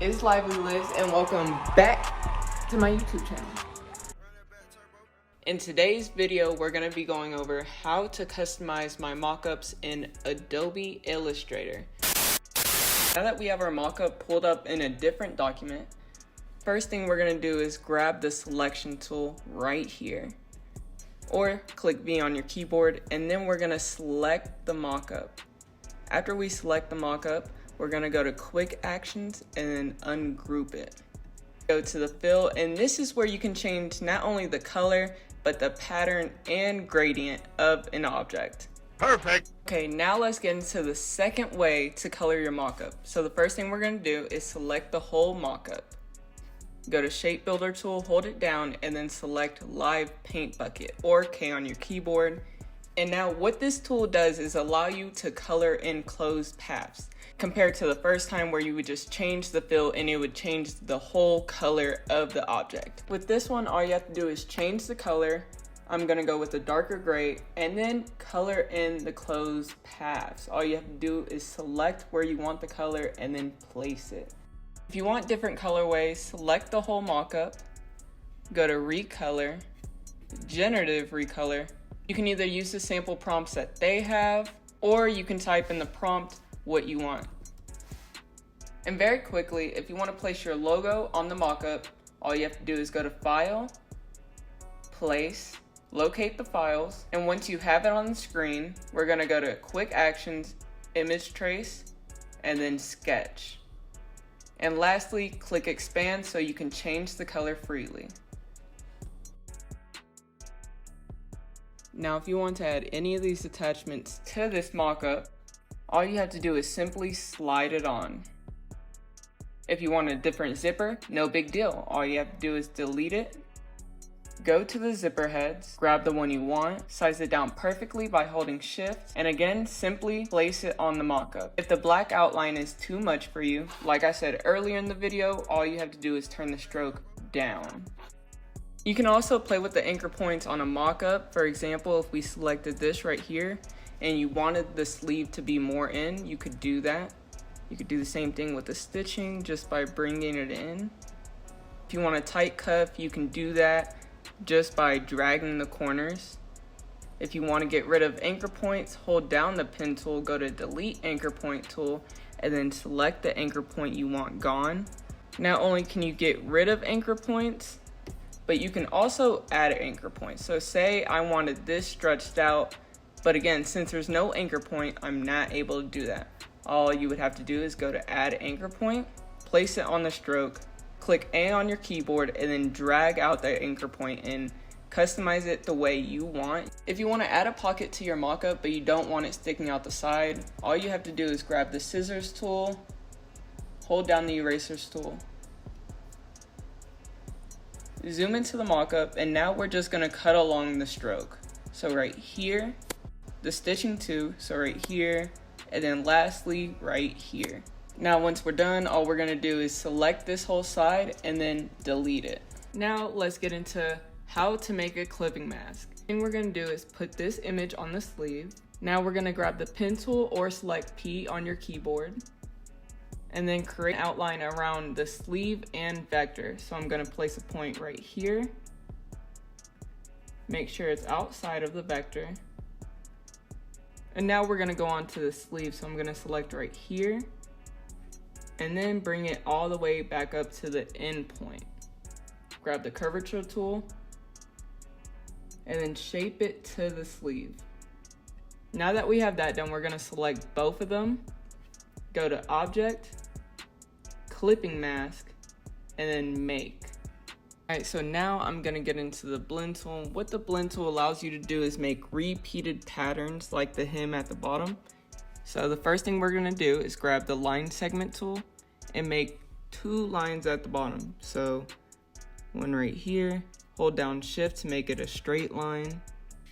It's LivelyLys and welcome back to my YouTube channel. In today's video, we're going to be going over how to customize my mockups in Adobe Illustrator. Now that we have our mockup pulled up in a different document, first thing we're going to do is grab the selection tool right here, or click V on your keyboard, and then we're going to select the mockup. After we select the mockup, we're going to go to quick actions and then ungroup it. Go to the fill, and this is where you can change not only the color but the pattern and gradient of an object. Perfect. Okay, now let's get into the second way to color your mockup. So the first thing we're going to do is select the whole mockup. Go to Shape Builder tool, hold it down, and then select Live Paint Bucket, or K on your keyboard. And now what this tool does is allow you to color in closed paths, compared to the first time where you would just change the fill and it would change the whole color of the object. With this one, all you have to do is change the color. I'm gonna go with a darker gray, and then color in the closed paths. All you have to do is select where you want the color and then place it. If you want different colorways, select the whole mockup, go to Recolor, Generative Recolor. You can either use the sample prompts that they have, or you can type in the prompt what you want. And very quickly, if you want to place your logo on the mockup, all you have to do is go to File, Place, locate the files, and once you have it on the screen, we're going to go to Quick Actions, Image Trace, and then Sketch. And lastly, click Expand so you can change the color freely. Now if you want to add any of these attachments to this mockup, all you have to do is simply slide it on. If you want a different zipper, no big deal. All you have to do is delete it, go to the zipper heads, grab the one you want, size it down perfectly by holding Shift, and again, simply place it on the mockup. If the black outline is too much for you, like I said earlier in the video, all you have to do is turn the stroke down. You can also play with the anchor points on a mockup. For example, if we selected this right here and you wanted the sleeve to be more in, you could do that. You could do the same thing with the stitching just by bringing it in. If you want a tight cuff, you can do that just by dragging the corners. If you want to get rid of anchor points, hold down the pen tool, go to Delete Anchor Point tool, and then select the anchor point you want gone. Not only can you get rid of anchor points, but you can also add anchor points. So say I wanted this stretched out, but again, since there's no anchor point, I'm not able to do that. All you would have to do is go to Add Anchor Point, place it on the stroke, click A on your keyboard, and then drag out that anchor point and customize it the way you want. If you want to add a pocket to your mockup, but you don't want it sticking out the side, all you have to do is grab the scissors tool, hold down the erasers tool, zoom into the mockup, and now we're just going to cut along the stroke. So right here, the stitching too, so right here, and then lastly right here. Now once we're done, all we're going to do is select this whole side and then delete it. Now let's get into how to make a clipping mask. The thing we're going to do is put this image on the sleeve. Now we're going to grab the pen tool or select P on your keyboard, and then create an outline around the sleeve and vector. So I'm going to place a point right here. Make sure it's outside of the vector. And now we're going to go on to the sleeve. So I'm going to select right here, and then bring it all the way back up to the end point. Grab the curvature tool, and then shape it to the sleeve. Now that we have that done, we're going to select both of them, go to Object, Clipping Mask, and then Make. Alright, so now I'm going to get into the blend tool. What the blend tool allows you to do is make repeated patterns like the hem at the bottom. So the first thing we're going to do is grab the line segment tool and make 2 lines at the bottom. So one right here, hold down Shift to make it a straight line,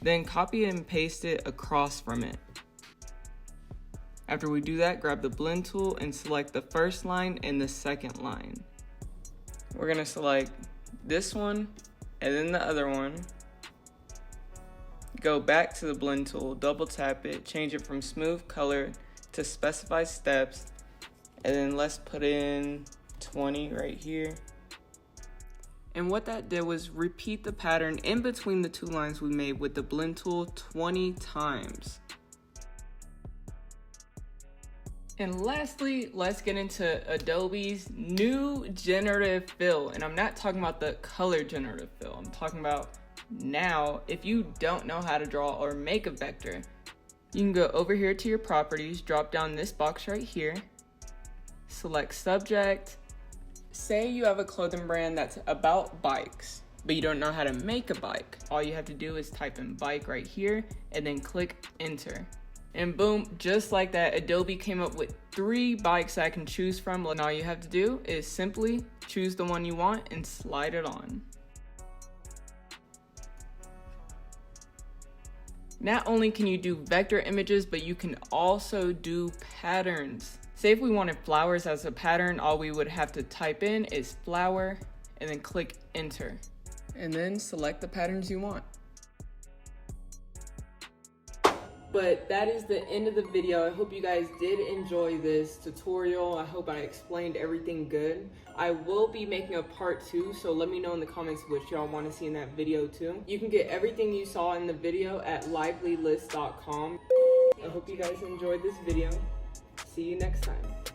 then copy and paste it across from it. After we do that, grab the blend tool and select the first line and the second line. We're going to select this one and then the other one. Go back to the blend tool, double tap it, change it from smooth color to specify steps, and then let's put in 20 right here. And what that did was repeat the pattern in between the two lines we made with the blend tool 20 times. And lastly, let's get into Adobe's new generative fill. And I'm not talking about the color generative fill. I'm talking about now, if you don't know how to draw or make a vector, you can go over here to your properties, drop down this box right here, select subject. Say you have a clothing brand that's about bikes, but you don't know how to make a bike. All you have to do is type in bike right here and then click enter. And boom, just like that, Adobe came up with 3 bikes I can choose from. And all you have to do is simply choose the one you want and slide it on. Not only can you do vector images, but you can also do patterns. Say if we wanted flowers as a pattern, all we would have to type in is flower and then click enter. And then select the patterns you want. But that is the end of the video. I hope you guys did enjoy this tutorial. I hope I explained everything good. I will be making a part 2, so let me know in the comments which y'all want to see in that video too. You can get everything you saw in the video at LivelyLys.com. I hope you guys enjoyed this video. See you next time.